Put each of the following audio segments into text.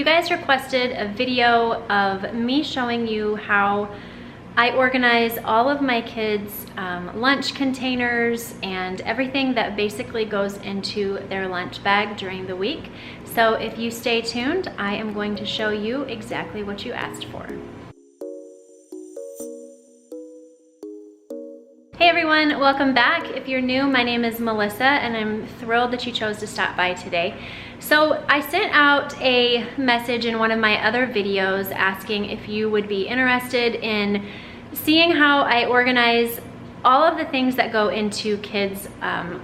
You guys requested a video of me showing you how I organize all of my kids' lunch containers and everything that basically goes into their lunch bag during the week. So if you stay tuned, I am going to show you exactly what you asked for. Hey everyone, welcome back. If you're new, my name is Melissa and I'm thrilled that you chose to stop by today. So I sent out a message in one of my other videos asking if you would be interested in seeing how I organize all of the things that go into kids'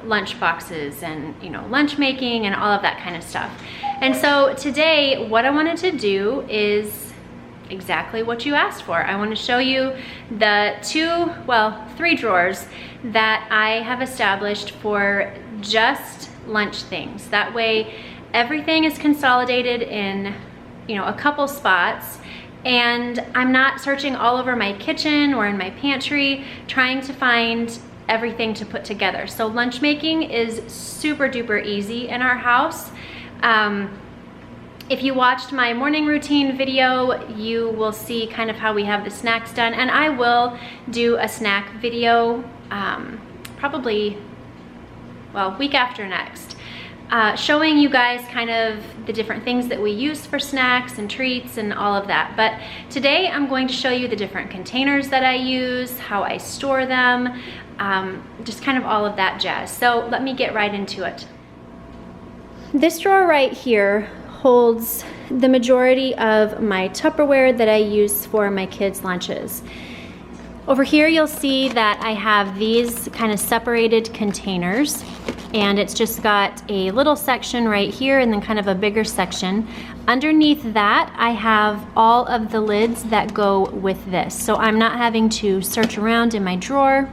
lunch boxes and lunch making and all of that kind of stuff. And so today what I wanted to do is exactly what you asked for. I want to show you the three drawers that I have established for just lunch things. That way everything is consolidated in a couple spots, and I'm not searching all over my kitchen or in my pantry trying to find everything to put together. So lunch making is super duper easy in our house. If you watched my morning routine video, you will see kind of how we have the snacks done, and I will do a snack video probably, week after next, showing you guys kind of the different things that we use for snacks and treats and all of that. But today I'm going to show you the different containers that I use, how I store them, just kind of all of that jazz. So let me get right into it. This drawer right here holds the majority of my Tupperware that I use for my kids' lunches. Over here you'll see that I have these kind of separated containers, and it's just got a little section right here and then kind of a bigger section. Underneath that I have all of the lids that go with this, so I'm not having to search around in my drawer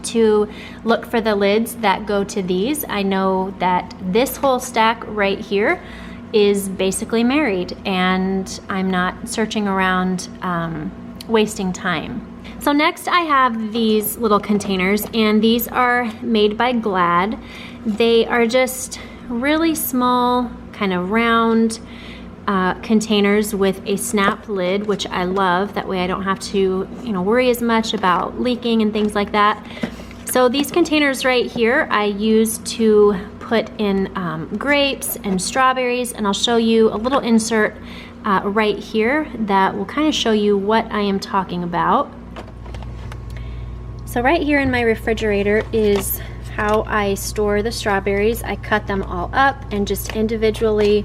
to look for the lids that go to these. I know that this whole stack right here is basically married, and I'm not searching around wasting time. So next I have these little containers, and these are made by Glad. They are just really small, kind of round containers with a snap lid, which I love. That way I don't have to worry as much about leaking and things like that. So these containers right here I use to put in grapes and strawberries, and I'll show you a little insert right here that will kind of show you what I am talking about. So right here in my refrigerator is how I store the strawberries. I cut them all up and just individually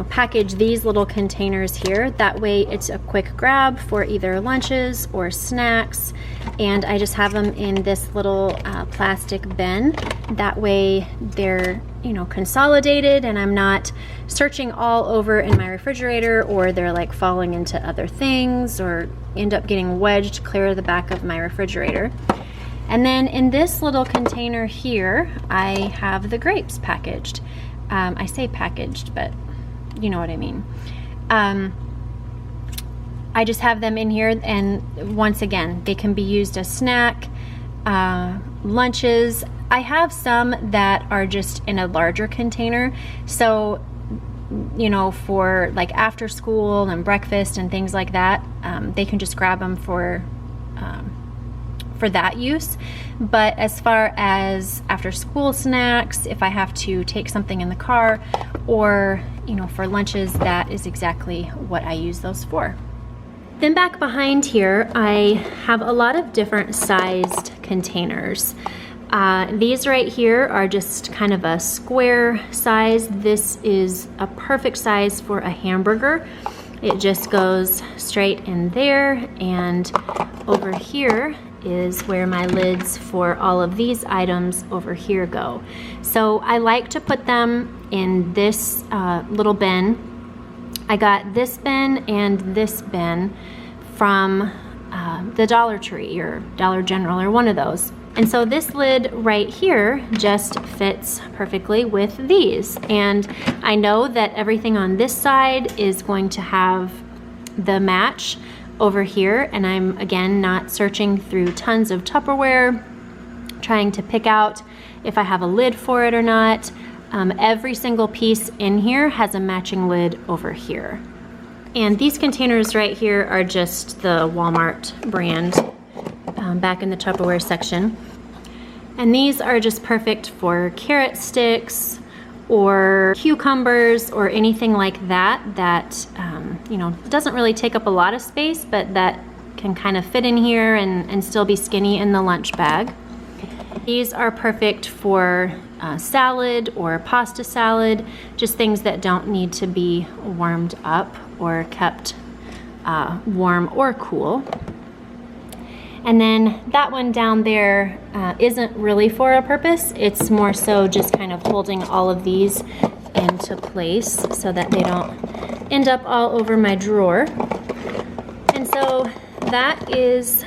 package these little containers here. That way it's a quick grab for either lunches or snacks, and I just have them in this little plastic bin. That way they're consolidated, and I'm not searching all over in my refrigerator, or they're like falling into other things or end up getting wedged clear to the back of my refrigerator. And then in this little container here I have the grapes packaged. I say packaged, but you know what I mean. I just have them in here, and once again they can be used as snack, lunches. I have some that are just in a larger container, so for like after school and breakfast and things like that, they can just grab them for that use. But as far as after school snacks, if I have to take something in the car, or for lunches, that is exactly what I use those for. Then back behind here I have a lot of different sized containers. These right here are just kind of a square size. This is a perfect size for a hamburger. It just goes straight in there, and over here is where my lids for all of these items over here go. So I like to put them in this little bin. I got this bin and this bin from the Dollar Tree or Dollar General or one of those. And so this lid right here just fits perfectly with these. And I know that everything on this side is going to have the match over here, and I'm again not searching through tons of Tupperware trying to pick out if I have a lid for it or not. every single piece in here has a matching lid over here. And these containers right here are just the Walmart brand, back in the Tupperware section. And these are just perfect for carrot sticks or cucumbers or anything like that you know, doesn't really take up a lot of space, but that can kind of fit in here and still be skinny in the lunch bag. These are perfect for salad or pasta salad, just things that don't need to be warmed up or kept warm or cool. And then that one down there isn't really for a purpose. It's more so just kind of holding all of these into place so that they don't end up all over my drawer. And so that is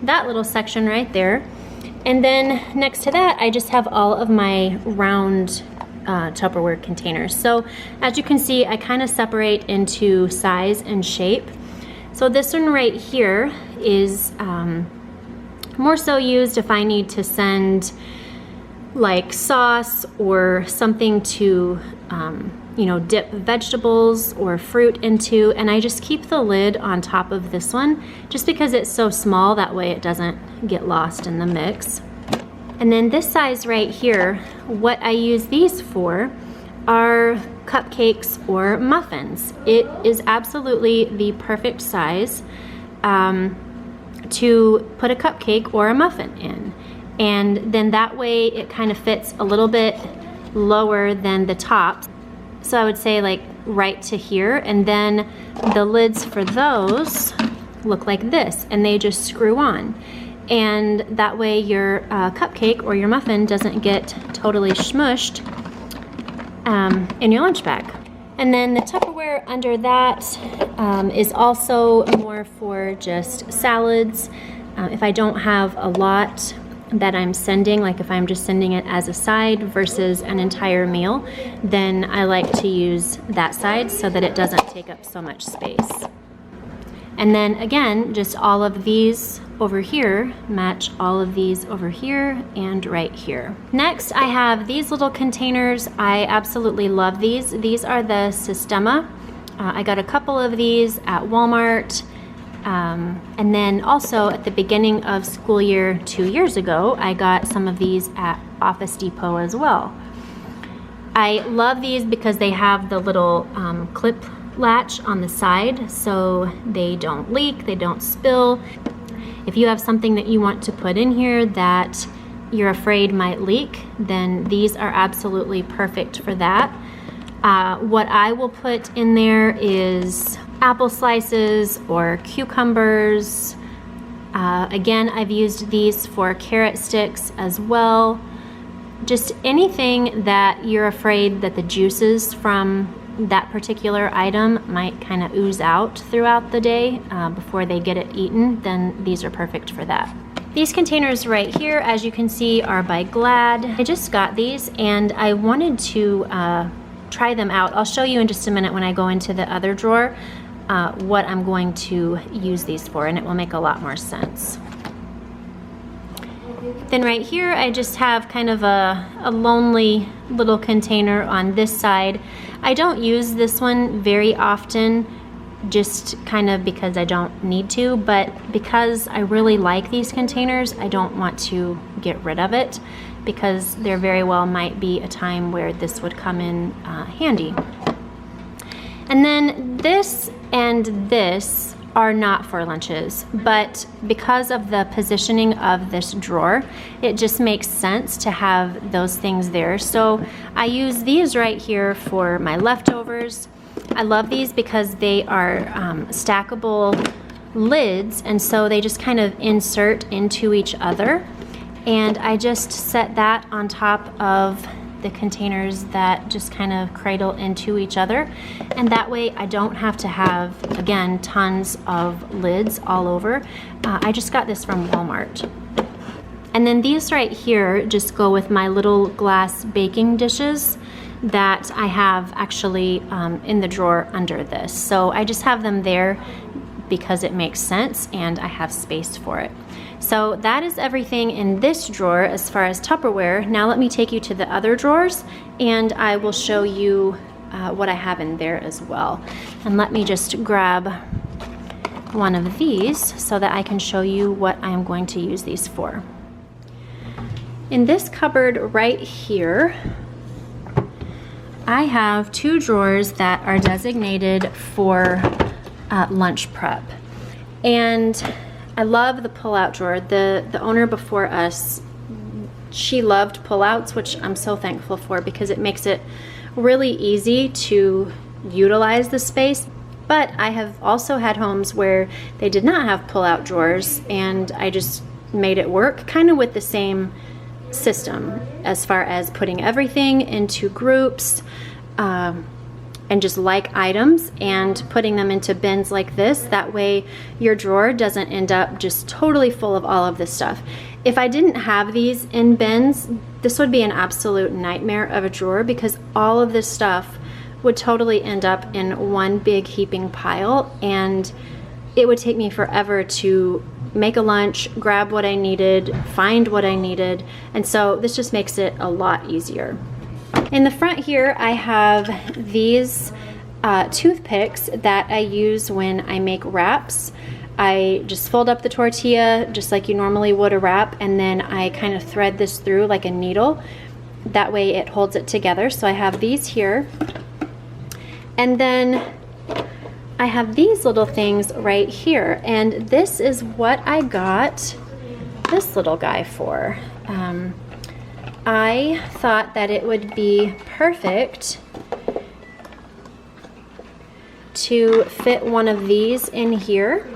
that little section right there. And then next to that, I just have all of my round Tupperware containers. So as you can see, I kind of separate into size and shape. So this one right here is more so used if I need to send like sauce or something to you know, dip vegetables or fruit into, and I just keep the lid on top of this one just because it's so small, that way it doesn't get lost in the mix. And then this size right here, what I use these for are cupcakes or muffins. It is absolutely the perfect size to put a cupcake or a muffin in. And then that way it kind of fits a little bit lower than the top. So I would say like right to here, and then the lids for those look like this, and they just screw on. And that way your cupcake or your muffin doesn't get totally smushed in your lunch bag. And then the Tupperware under that is also more for just salads. If I don't have a lot that I'm sending, like if I'm just sending it as a side versus an entire meal, then I like to use that side so that it doesn't take up so much space. And then again, just all of these over here match all of these over here and right here. Next, I have these little containers. I absolutely love these. These are the Sistema. I got a couple of these at Walmart. And then also at the beginning of school year 2 years ago, I got some of these at Office Depot as well. I love these because they have the little clip latch on the side so they don't leak, they don't spill. If you have something that you want to put in here that you're afraid might leak, then these are absolutely perfect for that. What I will put in there is apple slices or cucumbers. Again, I've used these for carrot sticks as well. Just anything that you're afraid that the juices from that particular item might kind of ooze out throughout the day before they get it eaten, then these are perfect for that. These containers right here, as you can see, are by Glad. I just got these and I wanted to try them out. I'll show you in just a minute when I go into the other drawer what I'm going to use these for, and it will make a lot more sense. Then right here, I just have kind of a lonely little container on this side. I don't use this one very often, just kind of because I don't need to, but because I really like these containers, I don't want to get rid of it, because there very well might be a time where this would come in handy. And then this and this are not for lunches, but because of the positioning of this drawer, it just makes sense to have those things there. So I use these right here for my leftovers. I love these because they are stackable lids, and so they just kind of insert into each other. And I just set that on top of the containers that just kind of cradle into each other, and that way I don't have to have, again, tons of lids all over. I just got this from Walmart. And then these right here just go with my little glass baking dishes that I have actually in the drawer under this. So I just have them there because it makes sense and I have space for it. So that is everything in this drawer as far as Tupperware. Now let me take you to the other drawers and I will show you what I have in there as well. And let me just grab one of these so that I can show you what I'm going to use these for. In this cupboard right here, I have two drawers that are designated for lunch prep. And I love the pull-out drawer. The owner before us, she loved pull-outs, which I'm so thankful for because it makes it really easy to utilize the space. But I have also had homes where they did not have pull-out drawers and I just made it work kind of with the same system as far as putting everything into groups and just like items and putting them into bins like this. That way your drawer doesn't end up just totally full of all of this stuff. If I didn't have these in bins, this would be an absolute nightmare of a drawer because all of this stuff would totally end up in one big heaping pile and it would take me forever to make a lunch, grab what I needed, find what I needed, and so this just makes it a lot easier. In the front here, I have these toothpicks that I use when I make wraps. I just fold up the tortilla just like you normally would a wrap, and then I kind of thread this through like a needle. That way it holds it together. So I have these here. And then I have these little things right here, and this is what I got this little guy for. I thought that it would be perfect to fit one of these in here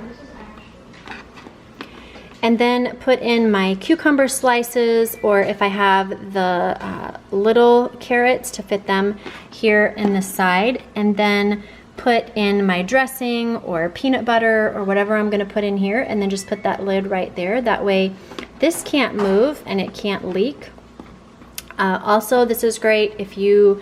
and then put in my cucumber slices, or if I have the little carrots, to fit them here in the side, and then put in my dressing or peanut butter or whatever I'm going to put in here, and then just put that lid right there. That way this can't move and it can't leak. Also, this is great if you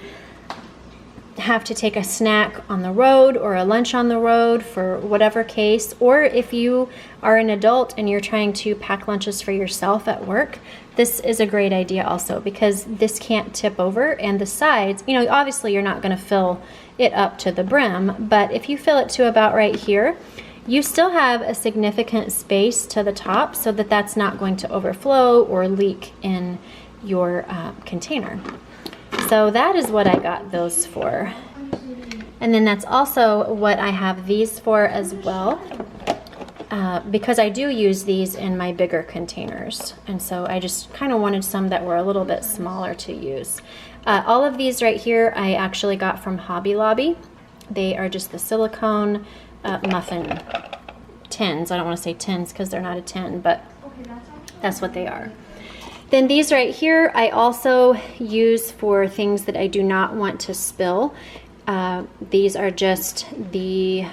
have to take a snack on the road or a lunch on the road for whatever case, or if you are an adult and you're trying to pack lunches for yourself at work. This is a great idea also because this can't tip over, and the sides, you know, obviously you're not going to fill it up to the brim, but if you fill it to about right here, you still have a significant space to the top so that that's not going to overflow or leak in your container. So that is what I got those for. And then that's also what I have these for as well, because I do use these in my bigger containers. And so I just kind of wanted some that were a little bit smaller to use. All of these right here I actually got from Hobby Lobby. They are just the silicone muffin tins. I don't want to say tins because they're not a tin, but that's what they are. Then these right here I also use for things that I do not want to spill. These are just the,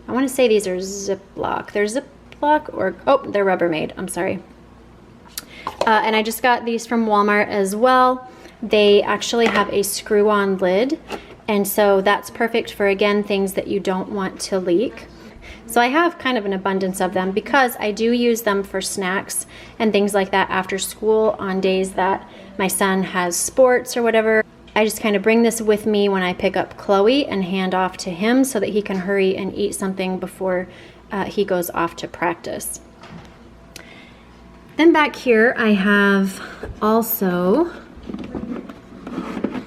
I want to say these are Ziploc. They're Ziploc or, oh, they're Rubbermaid, I'm sorry. And I just got these from Walmart as well. They actually have a screw-on lid, and so that's perfect for, again, things that you don't want to leak. So I have kind of an abundance of them because I do use them for snacks and things like that after school on days that my son has sports or whatever. I just kind of bring this with me when I pick up Chloe and hand off to him so that he can hurry and eat something before he goes off to practice. Then back here I have also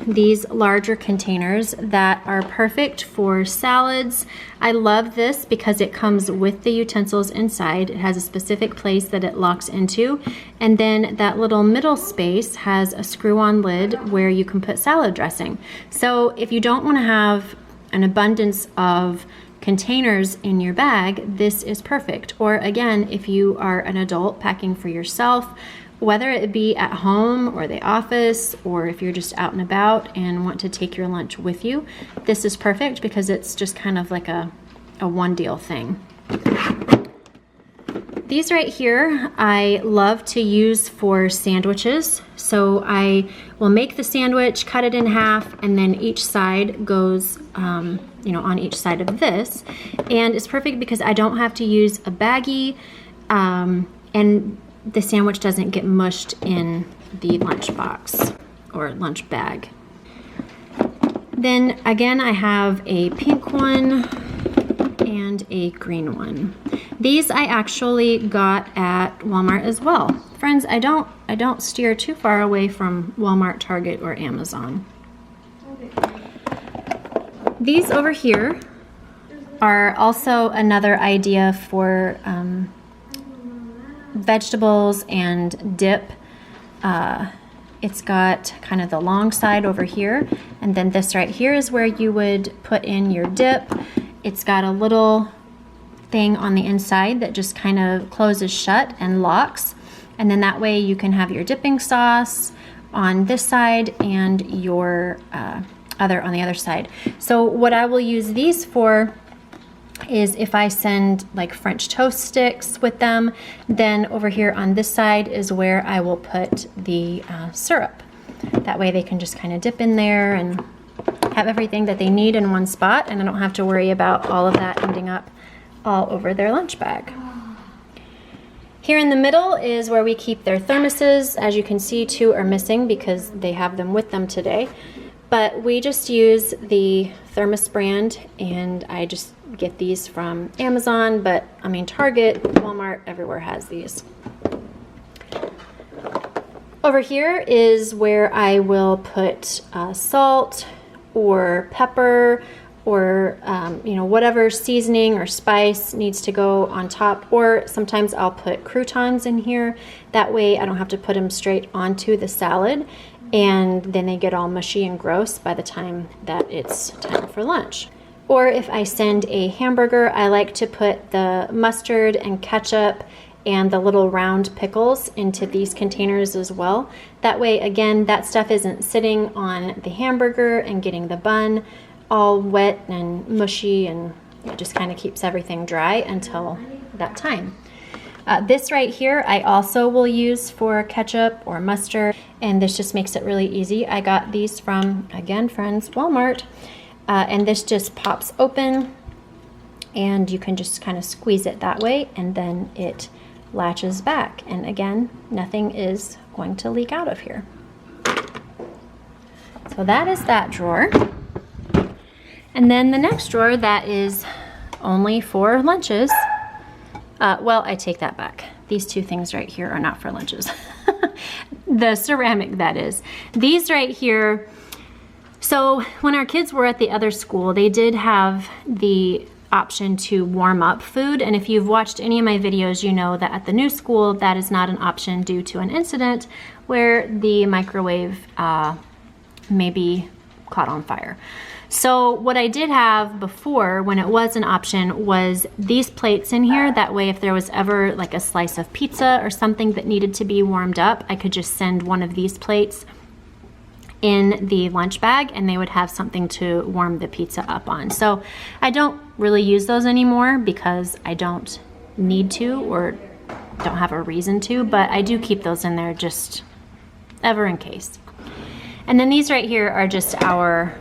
these larger containers that are perfect for salads. I love this because it comes with the utensils inside. It has a specific place that it locks into, and then that little middle space has a screw-on lid where you can put salad dressing. So if you don't want to have an abundance of containers in your bag, this is perfect. Or again, if you are an adult packing for yourself, whether it be at home or the office, or if you're just out and about and want to take your lunch with you, this is perfect because it's just kind of like a one deal thing. The These right here, I love to use for sandwiches. So I will make the sandwich, cut it in half, and then each side goes, you know, on each side of this. And it's perfect because I don't have to use a baggie, and the sandwich doesn't get mushed in the lunch box or lunch bag. Then again, I have a pink one and a green one. These I actually got at Walmart as well. Friends, I don't steer too far away from Walmart, Target, or Amazon. These over here are also another idea for vegetables and dip. It's got kind of the long side over here, and then this right here is where you would put in your dip. It's got a little thing on the inside that just kind of closes shut and locks, and then that way you can have your dipping sauce on this side and your other on the other side. So what I will use these for is if I send like French toast sticks with them, then over here on this side is where I will put the syrup. That way they can just kind of dip in there and have everything that they need in one spot, and I don't have to worry about all of that ending up all over their lunch bag. Here in the middle is where we keep their thermoses. As you can see, 2 are missing because they have them with them today. But we just use the Thermos brand, and I just get these from Amazon, but I mean Target, Walmart, everywhere has these. Over here is where I will put salt or pepper or you know, whatever seasoning or spice needs to go on top, or sometimes I'll put croutons in here. That way I don't have to put them straight onto the salad, and then they get all mushy and gross by the time that it's time for lunch. Or if I send a hamburger, I like to put the mustard and ketchup and the little round pickles into these containers as well. That way, again, that stuff isn't sitting on the hamburger and getting the bun all wet and mushy, and it just kind of keeps everything dry until that time. This right here I also will use for ketchup or mustard, and this just makes it really easy. I got these from, again, friends, Walmart, and this just pops open, and you can just kind of squeeze it that way, and then it latches back, and again, nothing is going to leak out of here. So that is that drawer. And then the next drawer that is only for lunches, well, I take that back. These 2 things right here are not for lunches. The ceramic, that is. These right here, so when our kids were at the other school, they did have the option to warm up food, and if you've watched any of my videos, you know that at the new school that is not an option due to an incident where the microwave maybe caught on fire. So what I did have before, when it was an option, was these plates in here. That way if there was ever like a slice of pizza or something that needed to be warmed up, I could just send one of these plates in the lunch bag and they would have something to warm the pizza up on. So I don't really use those anymore because I don't need to or don't have a reason to, but I do keep those in there just ever in case. And then these right here are just our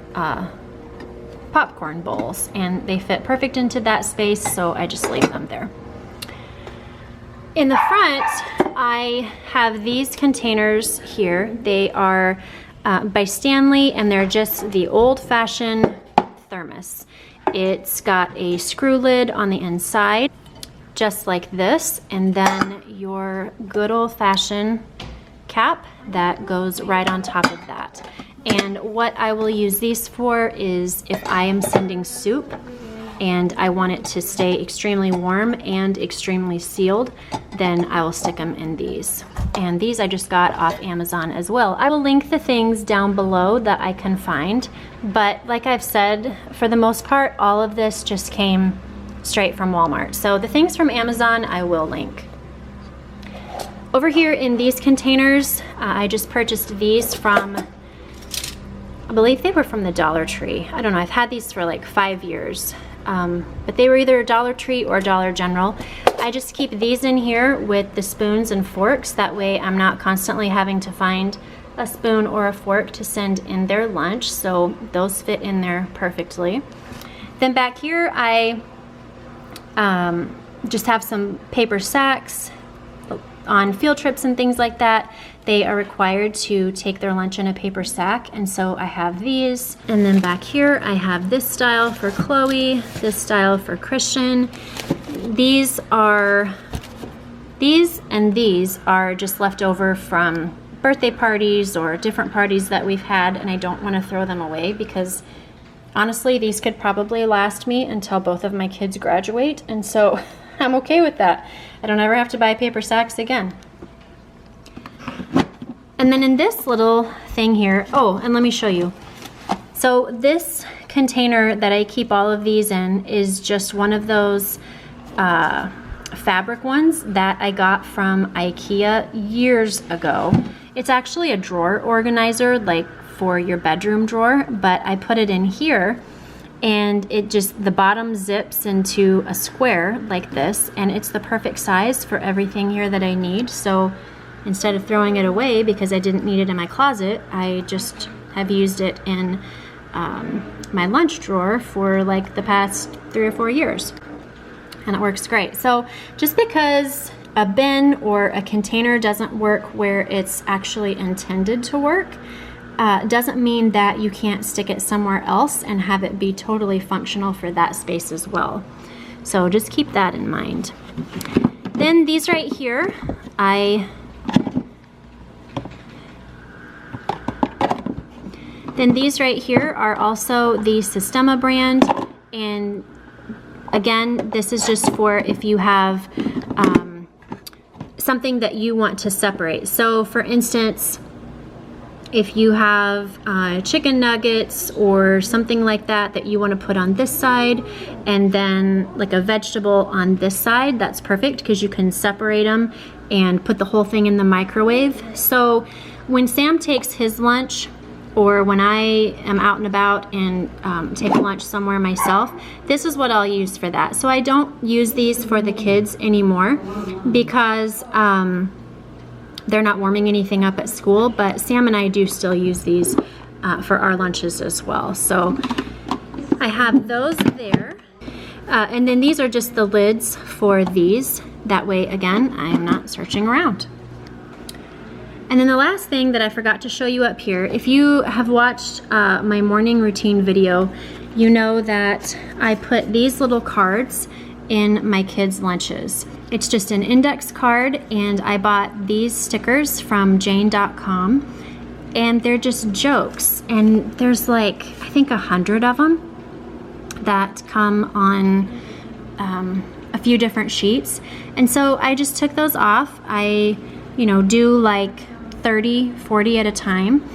popcorn bowls, and they fit perfect into that space, so I just leave them there. In the front, I have these containers here. They are by Stanley, and they're just the old-fashioned thermos. It's got a screw lid on the inside, just like this, and then your good old-fashioned cap that goes right on top of that. And what I will use these for is if I am sending soup and I want it to stay extremely warm and extremely sealed, then I will stick them in these. And these I just got off Amazon as well. I will link the things down below that I can find, but like I've said, for the most part, all of this just came straight from Walmart. So the things from Amazon I will link. Over here in these containers, I just purchased these from, I believe they were from the Dollar Tree. I don't know, I've had these for like 5 years. but they were either Dollar Tree or Dollar General. I just keep these in here with the spoons and forks. That way I'm not constantly having to find a spoon or a fork to send in their lunch, so those fit in there perfectly. Then back here I just have some paper sacks. On field trips and things like that, they are required to take their lunch in a paper sack, and so I have these. And then back here I have this style for Chloe, this style for Christian. These and these are just left over from birthday parties or different parties that we've had, and I don't want to throw them away because honestly these could probably last me until both of my kids graduate, and so I'm okay with that. I don't ever have to buy paper sacks again. And then in this little thing here, oh, and let me show you. So this container that I keep all of these in is just one of those fabric ones that I got from IKEA years ago. It's actually a drawer organizer, like for your bedroom drawer, but I put it in here, and it just, the bottom zips into a square like this, and it's the perfect size for everything here that I need. So instead of throwing it away because I didn't need it in my closet, I just have used it in my lunch drawer for like the past 3 or 4 years, and it works great. So just because a bin or a container doesn't work where it's actually intended to work, doesn't mean that you can't stick it somewhere else and have it be totally functional for that space as well. So just keep that in mind. Then these right here, are also the Sistema brand, and again, this is just for if you have something that you want to separate. So for instance, if you have chicken nuggets or something like that you want to put on this side, and then like a vegetable on this side, that's perfect because you can separate them and put the whole thing in the microwave. So when Sam takes his lunch, or when I am out and about and take lunch somewhere myself, this is what I'll use for that. So I don't use these for the kids anymore because they're not warming anything up at school, but Sam and I do still use these for our lunches as well. So I have those there. And then these are just the lids for these. That way, again, I am not searching around. And then the last thing that I forgot to show you up here, if you have watched my morning routine video, you know that I put these little cards in my kids' lunches. It's just an index card, and I bought these stickers from Jane.com, and they're just jokes, and there's like, I think 100 of them that come on a few different sheets. And so I just took those off. I, do like 30, 40 at a time,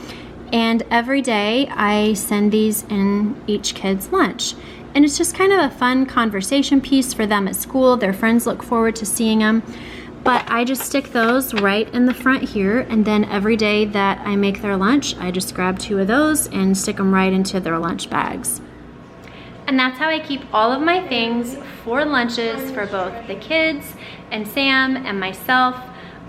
and every day I send these in each kid's lunch. And it's just kind of a fun conversation piece for them at school. Their friends look forward to seeing them. But I just stick those right in the front here, and then every day that I make their lunch, I just grab 2 of those and stick them right into their lunch bags. And that's how I keep all of my things for lunches for both the kids and Sam and myself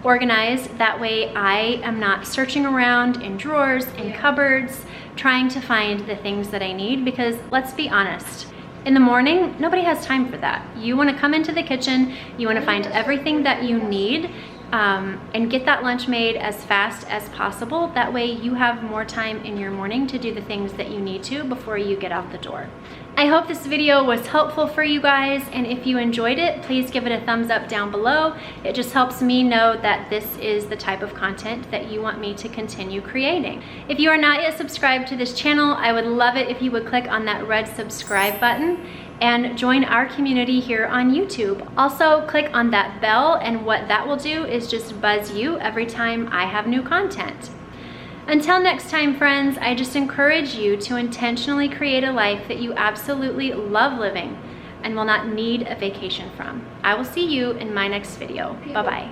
organized. That way I am not searching around in drawers and cupboards trying to find the things that I need, because let's be honest, in the morning, nobody has time for that. You want to come into the kitchen, you want to find everything that you need and get that lunch made as fast as possible. That way you have more time in your morning to do the things that you need to before you get out the door. I hope this video was helpful for you guys, and if you enjoyed it, please give it a thumbs up down below. It just helps me know that this is the type of content that you want me to continue creating. If you are not yet subscribed to this channel, I would love it if you would click on that red subscribe button and join our community here on YouTube. Also, click on that bell, and what that will do is just buzz you every time I have new content. Until next time, friends, I just encourage you to intentionally create a life that you absolutely love living and will not need a vacation from. I will see you in my next video. Bye-bye.